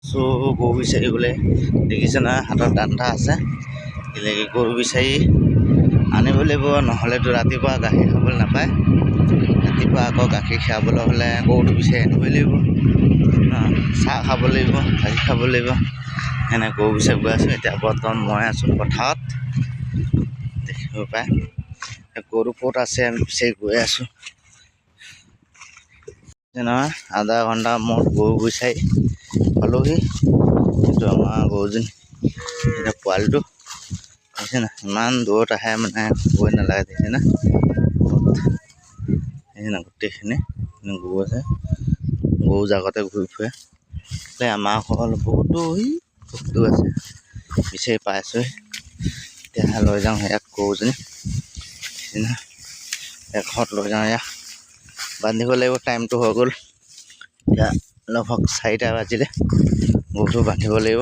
চ' গৰু বিচাৰিবলৈ দেখিছে নহয়, হাতত দান্ধা আছে। কেলেকি গৰু বিচাৰি আনিব লাগিব, নহ'লেতো ৰাতিপুৱা গাখীৰ খাবলৈ নাপায়। ৰাতিপুৱা আকৌ গাখীৰ খীৰাবলৈ হ'লে গৰুটো বিচাৰি আনিবই লাগিব, চাহ খাব লাগিব, গাখীৰ খাব লাগিব। সেনে গৰু বিচাৰি গৈ আছোঁ। এতিয়া বৰ্তমান মই আছোঁ পথাৰত, দেখিব পায়। গৰু ক'ত আছে আমি বিচাৰি গৈ আছোঁ নহয়। আধা ঘণ্টা মই গৰু বিচাৰি পালোহি। এইটো আমাৰ গৰুজনী, এতিয়া পোৱালিটো দেখিছে না, ইমান দূৰত আহে মানে ক'বই নালাগে। দেখিছে না, দেখিছে না, গোটেইখিনি গৰু আছে। গৰু জাকতে ঘূৰি ফুৰে। আমাৰ ঘৰত বহুতো বস্তু আছে, বিচাৰি পাইছোঁ। এতিয়া লৈ যাওঁ ইয়াক, গৰুজনী ঘৰত লৈ যাওঁ। ইয়াক বান্ধিব লাগিব, টাইমটো হৈ গ'ল। এতিয়া লগভগ 4টা বাজিলে, গৰুটো বান্ধিব লাগিব।